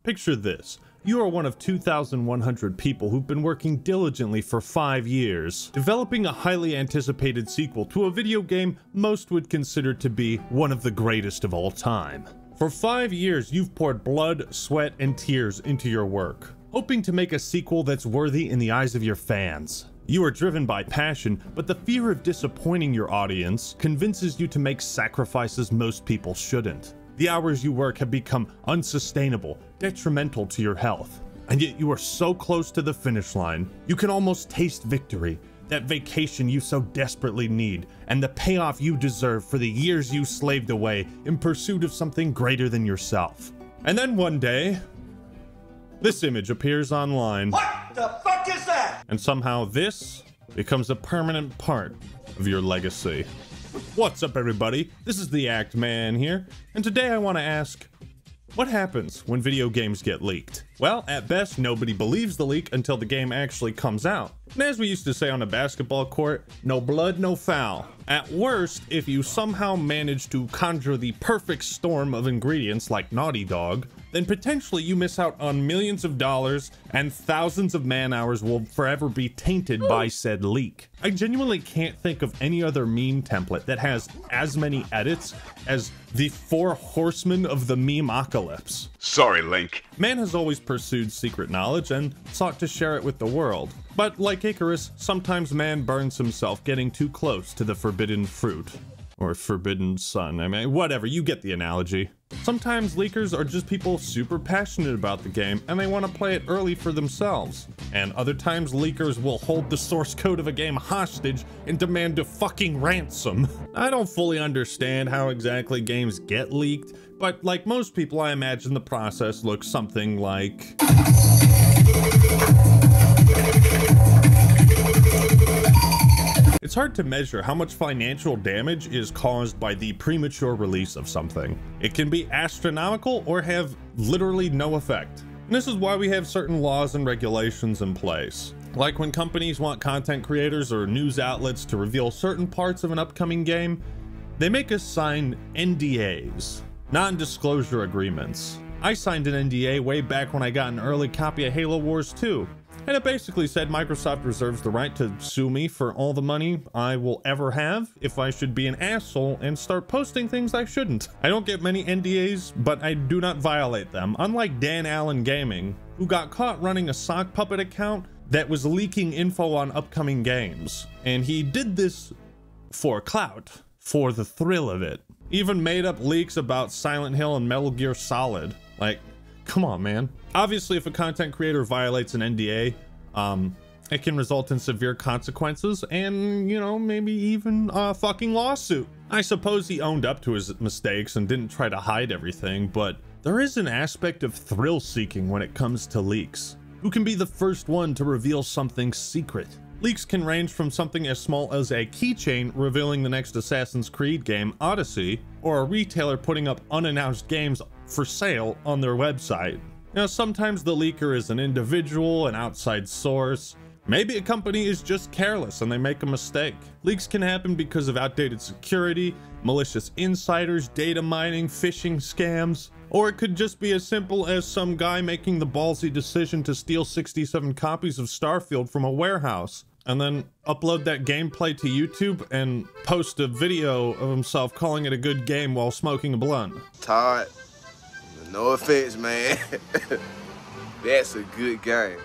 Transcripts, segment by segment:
Picture this. You are one of 2,100 people who've been working diligently for 5 years, developing a highly anticipated sequel to a video game most would consider to be one of the greatest of all time. For 5 years, you've poured blood, sweat, and tears into your work, hoping to make a sequel that's worthy in the eyes of your fans. You are driven by passion, but the fear of disappointing your audience convinces you to make sacrifices most people shouldn't. The hours you work have become unsustainable, detrimental to your health. And yet you are so close to the finish line, you can almost taste victory, that vacation you so desperately need, and the payoff you deserve for the years you slaved away in pursuit of something greater than yourself. And then one day, this image appears online. What the fuck is that? And somehow this becomes a permanent part of your legacy. What's up, everybody? This is the Act Man here, and today I want to ask, what happens when video games get leaked? Well, at best, nobody believes the leak until the game actually comes out. And as we used to say on a basketball court, no blood, no foul. At worst, if you somehow manage to conjure the perfect storm of ingredients like Naughty Dog, then potentially you miss out on millions of dollars and thousands of man-hours will forever be tainted by said leak. I genuinely can't think of any other meme template that has as many edits as the 4 horsemen of the meme-apocalypse. Sorry, Link. Man has always pursued secret knowledge and sought to share it with the world. But like Icarus, sometimes man burns himself getting too close to the forbidden fruit. Or forbidden sun, I mean, whatever, you get the analogy. Sometimes leakers are just people super passionate about the game and they want to play it early for themselves. And other times leakers will hold the source code of a game hostage and demand a fucking ransom. I don't fully understand how exactly games get leaked, but like most people, I imagine the process looks something like... It's hard to measure how much financial damage is caused by the premature release of something. It can be astronomical or have literally no effect. And this is why we have certain laws and regulations in place. Like when companies want content creators or news outlets to reveal certain parts of an upcoming game, they make us sign NDAs, non-disclosure agreements. I signed an NDA way back when I got an early copy of Halo Wars 2. And it basically said Microsoft reserves the right to sue me for all the money I will ever have if I should be an asshole and start posting things I shouldn't. I don't get many NDAs, but I do not violate them, unlike OLED Gaming, who got caught running a sock puppet account that was leaking info on upcoming games. And he did this for clout, for the thrill of it. Even made up leaks about Silent Hill and Metal Gear Solid. Like, come on, man. Obviously, if a content creator violates an NDA, it can result in severe consequences and, you know, maybe even a fucking lawsuit. I suppose he owned up to his mistakes and didn't try to hide everything, but there is an aspect of thrill seeking when it comes to leaks. Who can be the first one to reveal something secret? Leaks can range from something as small as a keychain revealing the next Assassin's Creed game, Odyssey, or a retailer putting up unannounced games for sale on their website. Now, sometimes the leaker is an individual, an outside source. Maybe a company is just careless and they make a mistake. Leaks can happen because of outdated security, malicious insiders, data mining, phishing scams, or it could just be as simple as some guy making the ballsy decision to steal 67 copies of Starfield from a warehouse and then upload that gameplay to YouTube and post a video of himself calling it a good game while smoking a blunt. Todd, no offense, man. That's a good game.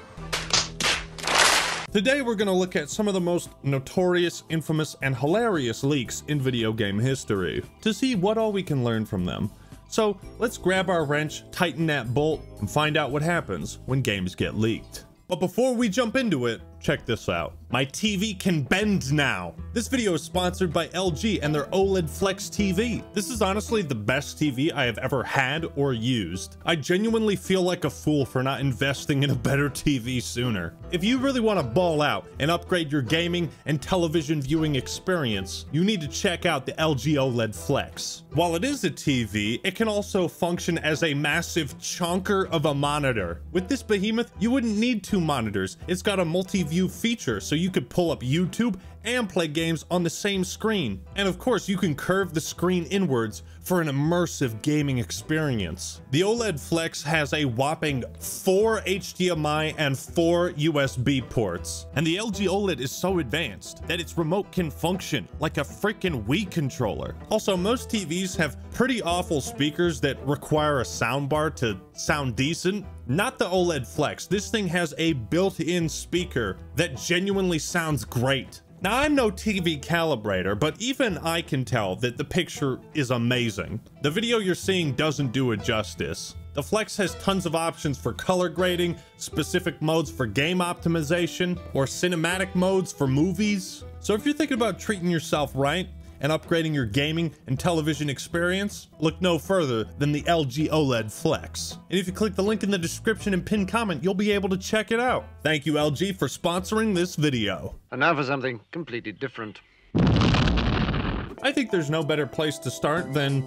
Today we're going to look at some of the most notorious, infamous, and hilarious leaks in video game history to see what all we can learn from them. So let's grab our wrench, tighten that bolt, and find out what happens when games get leaked. But before we jump into it, check this out. My TV can bend now. This video is sponsored by LG and their OLED Flex TV. This is honestly the best TV I have ever had or used. I genuinely feel like a fool for not investing in a better TV sooner. If you really want to ball out and upgrade your gaming and television viewing experience, you need to check out the LG OLED Flex. While it is a TV, it can also function as a massive chonker of a monitor. With this behemoth, you wouldn't need 2 monitors. It's got a multi-view feature, so you could pull up YouTube and play games on the same screen. And of course, you can curve the screen inwards for an immersive gaming experience. The OLED Flex has a whopping 4 HDMI and 4 USB ports. And the LG OLED is so advanced that its remote can function like a freaking Wii controller. Also, most TVs have pretty awful speakers that require a soundbar to sound decent. Not the OLED Flex. This thing has a built-in speaker that genuinely sounds great. Now, I'm no TV calibrator, but even I can tell that the picture is amazing. The video you're seeing doesn't do it justice. The Flex has tons of options for color grading, specific modes for game optimization, or cinematic modes for movies. So if you're thinking about treating yourself right and upgrading your gaming and television experience, look no further than the LG OLED Flex. And if you click the link in the description and pinned comment, you'll be able to check it out. Thank you, LG, for sponsoring this video. And now for something completely different. I think there's no better place to start than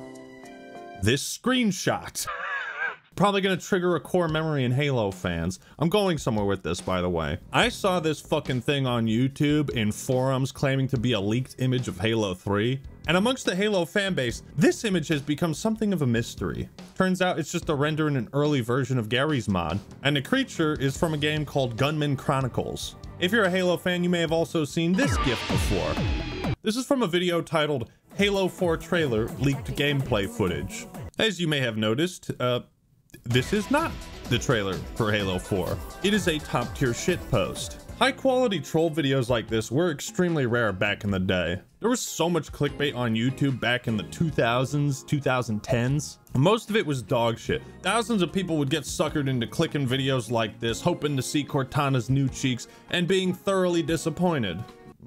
this screenshot. Probably gonna trigger a core memory in Halo fans. I'm going somewhere with this, by the way. I saw this fucking thing on YouTube in forums claiming to be a leaked image of Halo 3. And amongst the Halo fanbase, this image has become something of a mystery. Turns out it's just a render in an early version of Gary's mod. And the creature is from a game called Gunman Chronicles. If you're a Halo fan, you may have also seen this GIF before. This is from a video titled Halo 4 Trailer Leaked Gameplay Footage. As you may have noticed, this is not the trailer for Halo 4. It is a top tier shitpost. High quality troll videos like this were extremely rare back in the day. There was so much clickbait on YouTube back in the 2000s, 2010s. Most of it was dog shit. Thousands of people would get suckered into clicking videos like this, hoping to see Cortana's new cheeks and being thoroughly disappointed.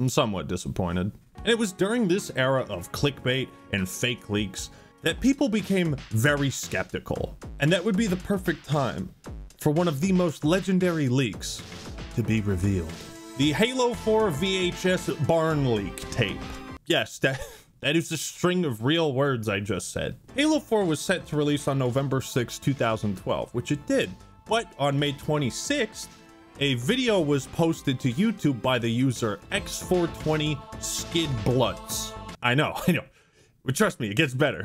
Somewhat disappointed. And it was during this era of clickbait and fake leaks that people became very skeptical. And that would be the perfect time for one of the most legendary leaks to be revealed. The Halo 4 VHS barn leak tape. Yes, that is a string of real words I just said. Halo 4 was set to release on November 6, 2012, which it did. But on May 26th, a video was posted to YouTube by the user X420 Skid Bloods. I know. But trust me, it gets better.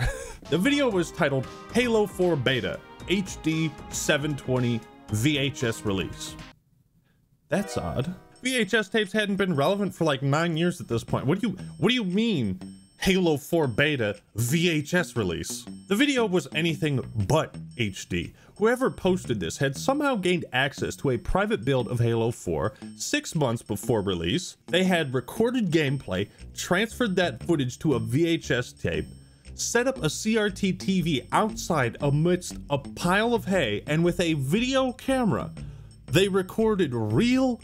The video was titled Halo 4 Beta HD 720 VHS release. That's odd. VHS tapes hadn't been relevant for like 9 years at this point. What do you mean Halo 4 Beta VHS release? The video was anything but HD. Whoever posted this had somehow gained access to a private build of Halo 4 6 months before release. They had recorded gameplay, transferred that footage to a VHS tape, set up a CRT TV outside amidst a pile of hay, and with a video camera, they recorded real,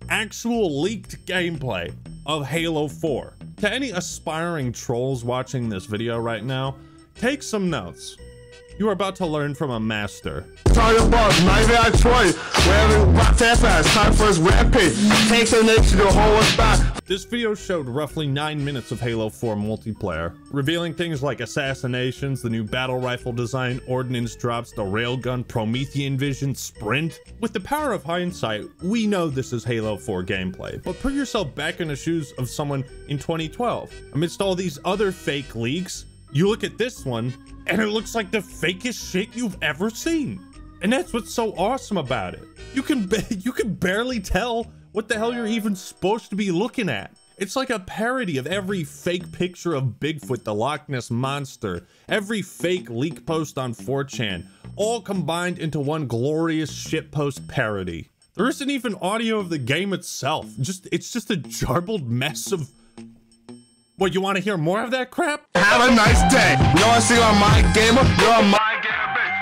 actual leaked gameplay of Halo 4. To any aspiring trolls watching this video right now, take some notes. You are about to learn from a master. Target boss, maybe I Troy. Wherever rock fast, time for his rampage. Takes the nation to hold us back. This video showed roughly 9 minutes of Halo 4 multiplayer, revealing things like assassinations, the new battle rifle design, ordnance drops, the railgun, Promethean vision, sprint. With the power of hindsight, we know this is Halo 4 gameplay, but put yourself back in the shoes of someone in 2012. Amidst all these other fake leaks, you look at this one, and it looks like the fakest shit you've ever seen. And that's what's so awesome about it. You can barely tell what the hell you're even supposed to be looking at. It's like a parody of every fake picture of Bigfoot, the Loch Ness Monster, every fake leak post on 4chan, all combined into one glorious shitpost parody. There isn't even audio of the game itself. It's just a jarbled mess of... What, you want to hear more of that crap? Have a nice day. You know what I see on my gamer? You're on my gamer, bitch.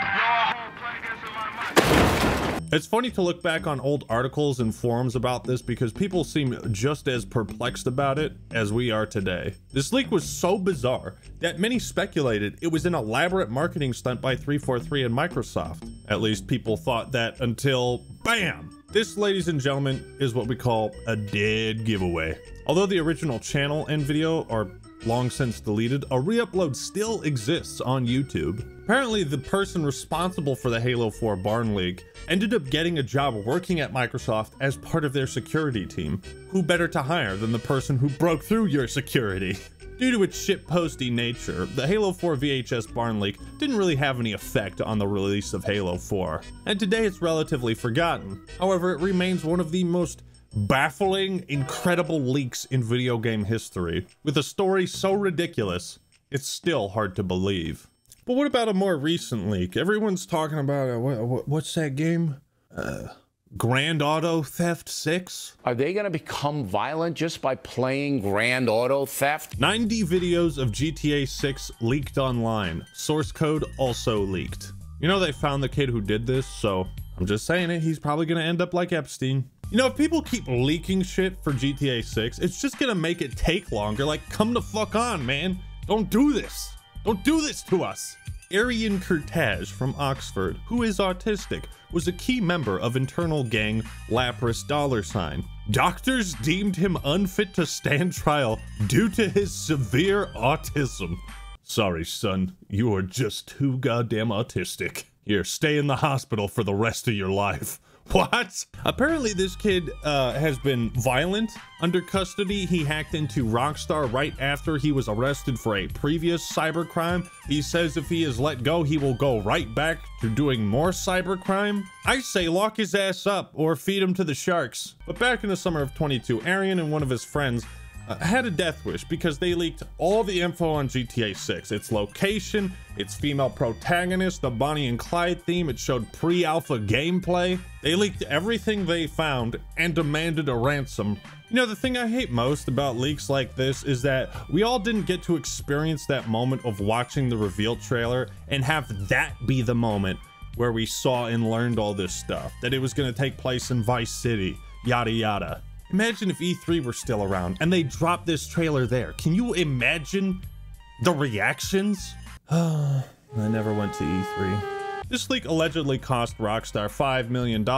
It's funny to look back on old articles and forums about this because people seem just as perplexed about it as we are today. This leak was so bizarre that many speculated it was an elaborate marketing stunt by 343 and Microsoft. At least people thought that until BAM! This, ladies and gentlemen, is what we call a dead giveaway. Although the original channel and video are long since deleted, a re-upload still exists on YouTube. Apparently, the person responsible for the Halo 4 barn leak ended up getting a job working at Microsoft as part of their security team. Who better to hire than the person who broke through your security? Due to its shitposty nature, the Halo 4 VHS barn leak didn't really have any effect on the release of Halo 4, and today it's relatively forgotten. However, it remains one of the most baffling, incredible leaks in video game history, with a story so ridiculous, it's still hard to believe. But what about a more recent leak? Everyone's talking about, what's that game? Grand Auto Theft 6? Are they going to become violent just by playing Grand Auto Theft? 90 videos of GTA 6 leaked online. Source code also leaked. You know, they found the kid who did this, so I'm just saying it, he's probably going to end up like Epstein. You know, if people keep leaking shit for GTA 6, it's just going to make it take longer. Like, come the fuck on, man. Don't do this. Don't do this to us. Arian Curtage from Oxford, who is autistic, was a key member of internal gang Lapras $. Doctors deemed him unfit to stand trial due to his severe autism. Sorry, son, you are just too goddamn autistic. Here, stay in the hospital for the rest of your life. What? Apparently this kid has been violent under custody. He hacked into Rockstar right after he was arrested for a previous cybercrime. He says if he is let go, he will go right back to doing more cybercrime. I say lock his ass up or feed him to the sharks. But back in the summer of 22, Arian and one of his friends had a death wish because they leaked all the info on GTA 6. Its location, its female protagonist, the Bonnie and Clyde theme. It showed pre-alpha gameplay. They leaked everything they found and demanded a ransom. You know, the thing I hate most about leaks like this is that we all didn't get to experience that moment of watching the reveal trailer and have that be the moment where we saw and learned all this stuff, that it was going to take place in Vice City, yada yada. Imagine if E3 were still around and they dropped this trailer there. Can you imagine the reactions? I never went to E3. This leak allegedly cost Rockstar $5 million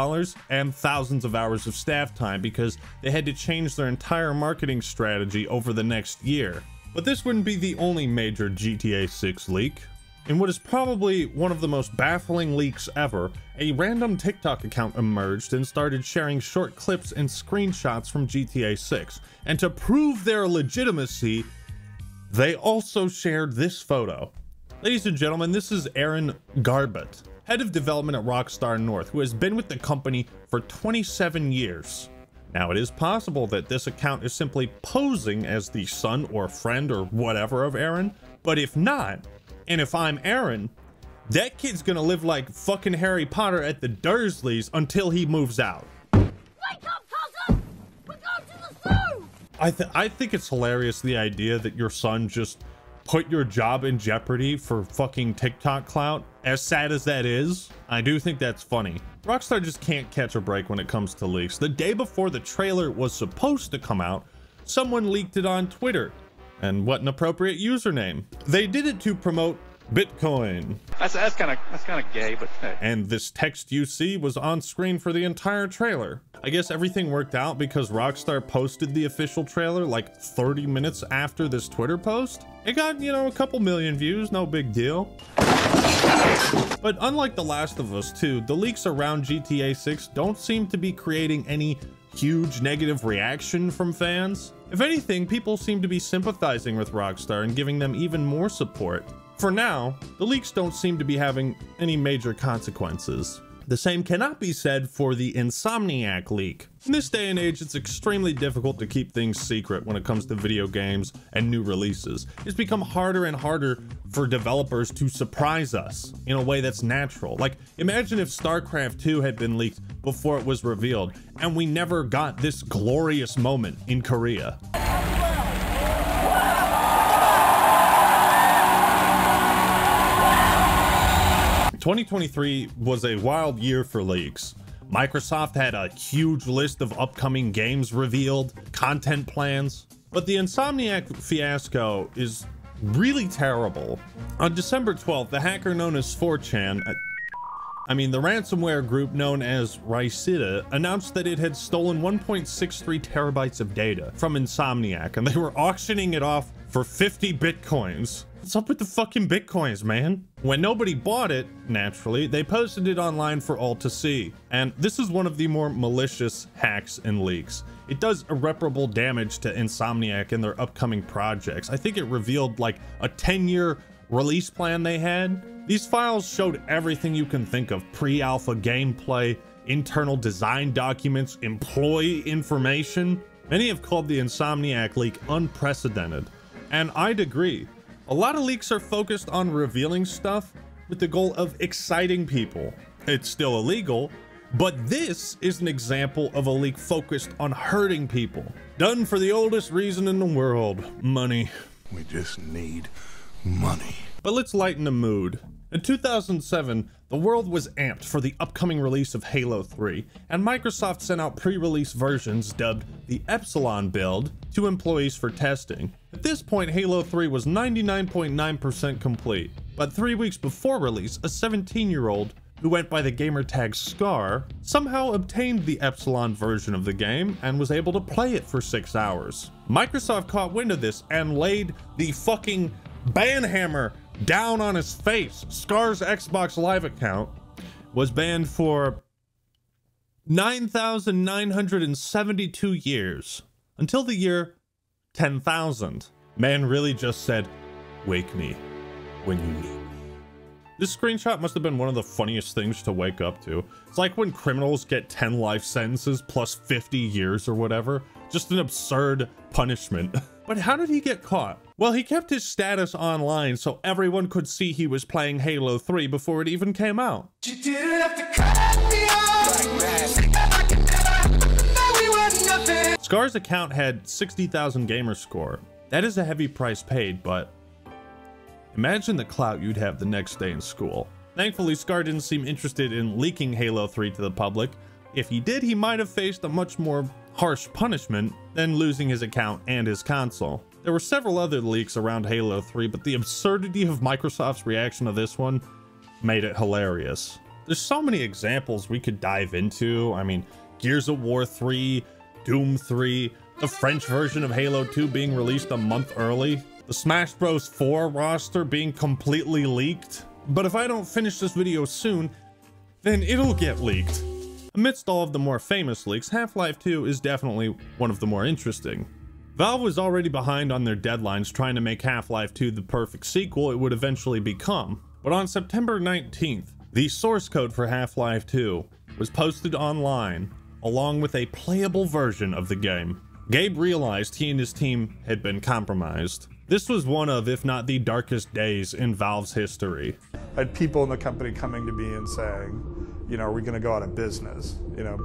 and thousands of hours of staff time because they had to change their entire marketing strategy over the next year. But this wouldn't be the only major GTA 6 leak. In what is probably one of the most baffling leaks ever, a random TikTok account emerged and started sharing short clips and screenshots from GTA 6. And to prove their legitimacy, they also shared this photo. Ladies and gentlemen, this is Aaron Garbett, head of development at Rockstar North, who has been with the company for 27 years. Now, it is possible that this account is simply posing as the son or friend or whatever of Aaron, but if not, and if I'm Aaron, that kid's gonna live like fucking Harry Potter at the Dursleys until he moves out. Wake up, cousin! We're going to the zoo! I think it's hilarious, the idea that your son just put your job in jeopardy for fucking TikTok clout. As sad as that is, I do think that's funny. Rockstar just can't catch a break when it comes to leaks. The day before the trailer was supposed to come out, someone leaked it on Twitter. And what an appropriate username. They did it to promote Bitcoin. That's kind of gay, but hey. And this text you see was on screen for the entire trailer. I guess everything worked out because Rockstar posted the official trailer like 30 minutes after this Twitter post. It got, you know, a couple million views, no big deal. But unlike The Last of Us 2, the leaks around GTA 6 don't seem to be creating any huge negative reaction from fans. If anything, people seem to be sympathizing with Rockstar and giving them even more support. For now, the leaks don't seem to be having any major consequences. The same cannot be said for the Insomniac leak. In this day and age, it's extremely difficult to keep things secret when it comes to video games and new releases. It's become harder and harder for developers to surprise us in a way that's natural. Like, imagine if StarCraft 2 had been leaked before it was revealed, and we never got this glorious moment in Korea. 2023 was a wild year for leaks. Microsoft had a huge list of upcoming games revealed, content plans, but the Insomniac fiasco is really terrible. On December 12th, the hacker known as 4chan, the ransomware group known as Ricida, announced that it had stolen 1.63 terabytes of data from Insomniac, and they were auctioning it off for 50 bitcoins. What's up with the fucking bitcoins, man? When nobody bought it, naturally, they posted it online for all to see. And this is one of the more malicious hacks and leaks. It does irreparable damage to Insomniac and their upcoming projects. I think it revealed like a 10-year release plan they had. These files showed everything you can think of: pre-alpha gameplay, internal design documents, employee information. Many have called the Insomniac leak unprecedented, and I'd agree. A lot of leaks are focused on revealing stuff with the goal of exciting people. It's still illegal, but this is an example of a leak focused on hurting people. Done for the oldest reason in the world: money. We just need money. But let's lighten the mood. In 2007, the world was amped for the upcoming release of Halo 3, and Microsoft sent out pre-release versions dubbed the Epsilon build to employees for testing. At this point, Halo 3 was 99.9% complete, but 3 weeks before release, a 17-year-old who went by the Gamertag Scar somehow obtained the Epsilon version of the game and was able to play it for 6 hours. Microsoft caught wind of this and laid the fucking banhammer down on his face. Scar's Xbox Live account was banned for 9,972 years, until the year 10,000. Man really just said, "Wake me when you need me." This screenshot must have been one of the funniest things to wake up to. It's like when criminals get 10 life sentences plus 50 years or whatever. Just an absurd punishment. But how did he get caught? Well, he kept his status online so everyone could see he was playing Halo 3 before it even came out. You didn't have to cut me off. Scar's account had 60,000 gamer score. That is a heavy price paid, but imagine the clout you'd have the next day in school. Thankfully, Scar didn't seem interested in leaking Halo 3 to the public. If he did, he might have faced a much more harsh punishment than losing his account and his console. There were several other leaks around Halo 3, but the absurdity of Microsoft's reaction to this one made it hilarious. There's so many examples we could dive into. I mean, Gears of War 3, Doom 3, the French version of Halo 2 being released a month early, the Smash Bros. 4 roster being completely leaked. But if I don't finish this video soon, then it'll get leaked. Amidst all of the more famous leaks, Half-Life 2 is definitely one of the more interesting. Valve was already behind on their deadlines trying to make Half-Life 2 the perfect sequel it would eventually become. But on September 19th, the source code for Half-Life 2 was posted online, along with a playable version of the game. Gabe realized he and his team had been compromised. This was one of, if not the darkest days in Valve's history. I had people in the company coming to me and saying, you know, are we going to go out of business? You know,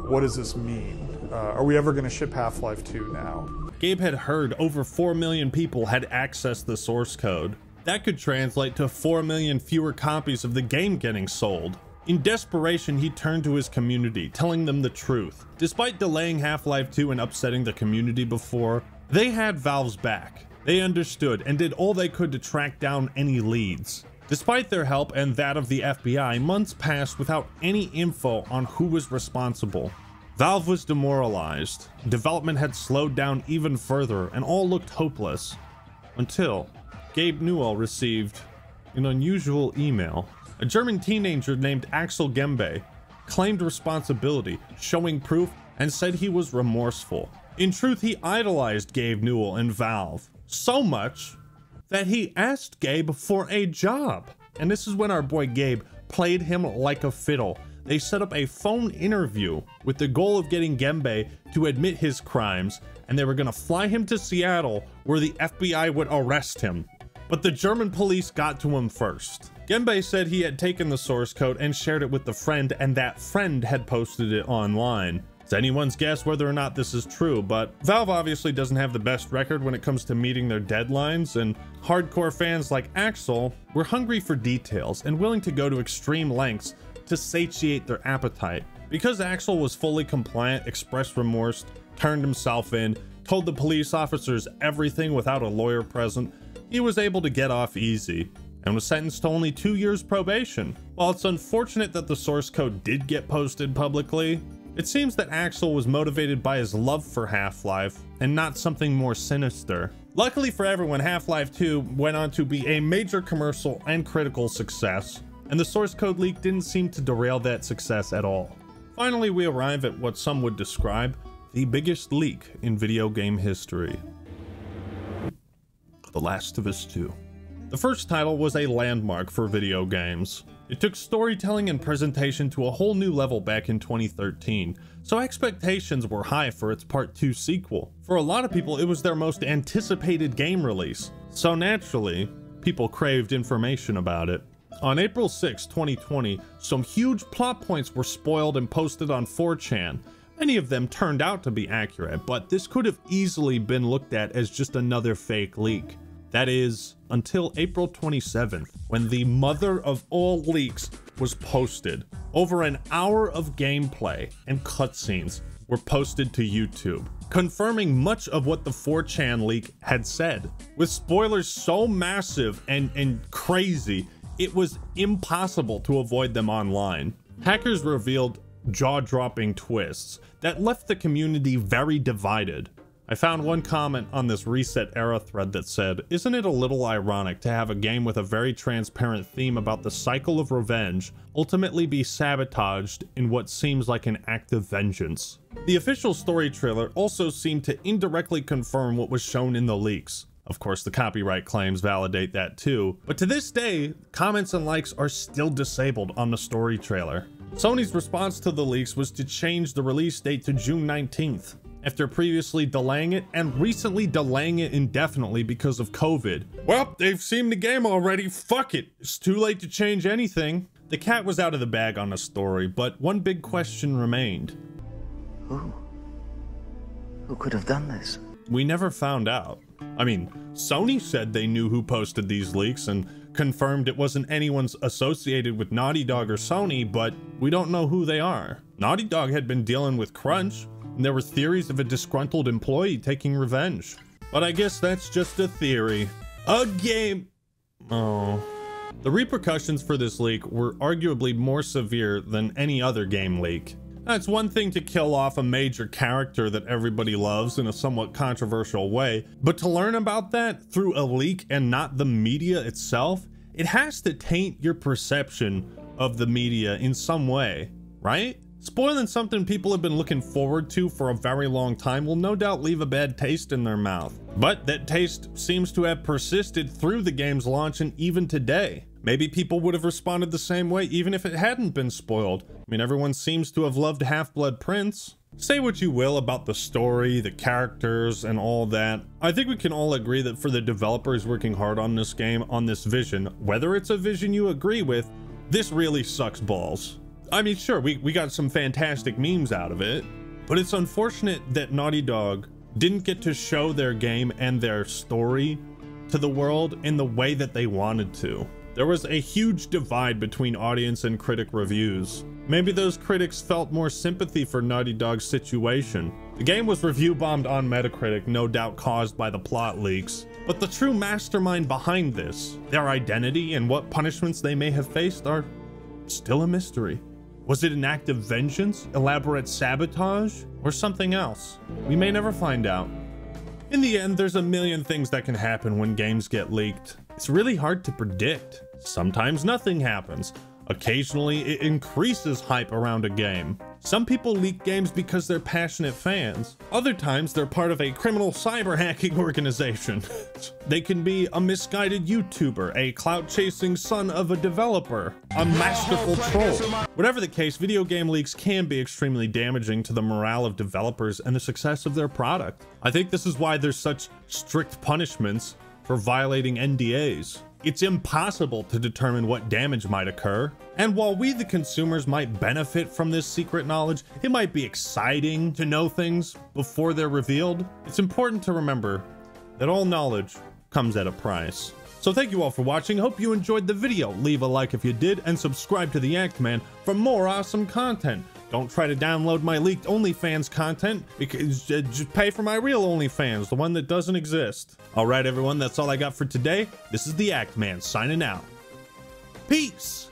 what does this mean? Are we ever going to ship Half-Life 2 now? Gabe had heard over 4 million people had accessed the source code. That could translate to 4 million fewer copies of the game getting sold. In desperation, he turned to his community, telling them the truth. Despite delaying Half-Life 2 and upsetting the community before, they had Valve's back. They understood and did all they could to track down any leads. Despite their help and that of the FBI, months passed without any info on who was responsible. Valve was demoralized. Development had slowed down even further and all looked hopeless. Until Gabe Newell received an unusual email. A German teenager named Axel Gembe claimed responsibility, showing proof, and said he was remorseful. In truth, he idolized Gabe Newell and Valve so much that he asked Gabe for a job. And this is when our boy Gabe played him like a fiddle. They set up a phone interview with the goal of getting Gembe to admit his crimes, and they were gonna fly him to Seattle where the FBI would arrest him. But the German police got to him first. Gembe said he had taken the source code and shared it with the friend, and that friend had posted it online. It's anyone's guess whether or not this is true, but Valve obviously doesn't have the best record when it comes to meeting their deadlines, and hardcore fans like Axel were hungry for details and willing to go to extreme lengths to satiate their appetite. Because Axel was fully compliant, expressed remorse, turned himself in, told the police officers everything without a lawyer present, he was able to get off easy and was sentenced to only 2 years probation. While it's unfortunate that the source code did get posted publicly, it seems that Axel was motivated by his love for Half-Life and not something more sinister. Luckily for everyone, Half-Life 2 went on to be a major commercial and critical success, and the source code leak didn't seem to derail that success at all. Finally, we arrive at what some would describe the biggest leak in video game history. The Last of Us 2. The first title was a landmark for video games. It took storytelling and presentation to a whole new level back in 2013, so expectations were high for its Part 2 sequel. For a lot of people, it was their most anticipated game release, so naturally, people craved information about it. On April 6, 2020, some huge plot points were spoiled and posted on 4chan. Many of them turned out to be accurate, but this could have easily been looked at as just another fake leak. That is, until April 27th, when the mother of all leaks was posted. Over an hour of gameplay and cutscenes were posted to YouTube, confirming much of what the 4chan leak had said. With spoilers so massive and crazy, it was impossible to avoid them online. Hackers revealed jaw-dropping twists that left the community very divided. I found one comment on this Reset Era thread that said, "Isn't it a little ironic to have a game with a very transparent theme about the cycle of revenge ultimately be sabotaged in what seems like an act of vengeance?" The official story trailer also seemed to indirectly confirm what was shown in the leaks. Of course, the copyright claims validate that too, but to this day, comments and likes are still disabled on the story trailer. Sony's response to the leaks was to change the release date to June 19th. After previously delaying it and recently delaying it indefinitely because of COVID. Well, they've seen the game already, fuck it. It's too late to change anything. The cat was out of the bag on the story, but one big question remained. Who could have done this? We never found out. I mean, Sony said they knew who posted these leaks and confirmed it wasn't anyone's associated with Naughty Dog or Sony, but we don't know who they are. Naughty Dog had been dealing with crunch, and there were theories of a disgruntled employee taking revenge. But I guess that's just a theory. A game. Oh. The repercussions for this leak were arguably more severe than any other game leak. It's one thing to kill off a major character that everybody loves in a somewhat controversial way, but to learn about that through a leak and not the media itself, it has to taint your perception of the media in some way, right? Spoiling something people have been looking forward to for a very long time will no doubt leave a bad taste in their mouth. But that taste seems to have persisted through the game's launch and even today. Maybe people would have responded the same way even if it hadn't been spoiled. I mean, everyone seems to have loved Half-Blood Prince. Say what you will about the story, the characters, and all that. I think we can all agree that for the developers working hard on this game, on this vision, whether it's a vision you agree with, this really sucks balls. I mean, sure, we got some fantastic memes out of it, but it's unfortunate that Naughty Dog didn't get to show their game and their story to the world in the way that they wanted to. There was a huge divide between audience and critic reviews. Maybe those critics felt more sympathy for Naughty Dog's situation. The game was review bombed on Metacritic, no doubt caused by the plot leaks. But the true mastermind behind this, their identity and what punishments they may have faced are still a mystery. Was it an act of vengeance, elaborate sabotage, or something else? We may never find out. In the end, there's a million things that can happen when games get leaked. It's really hard to predict. Sometimes nothing happens. Occasionally, it increases hype around a game. Some people leak games because they're passionate fans. Other times, they're part of a criminal cyber hacking organization. They can be a misguided YouTuber, a clout-chasing son of a developer, a masterful troll. Whatever the case, video game leaks can be extremely damaging to the morale of developers and the success of their product. I think this is why there's such strict punishments for violating NDAs. It's impossible to determine what damage might occur. And while we, the consumers, might benefit from this secret knowledge, it might be exciting to know things before they're revealed. It's important to remember that all knowledge comes at a price. So thank you all for watching. Hope you enjoyed the video. Leave a like if you did and subscribe to the Act Man for more awesome content. Don't try to download my leaked OnlyFans content, because just pay for my real OnlyFans, the one that doesn't exist. All right, everyone, that's all I got for today. This is the Act Man signing out. Peace.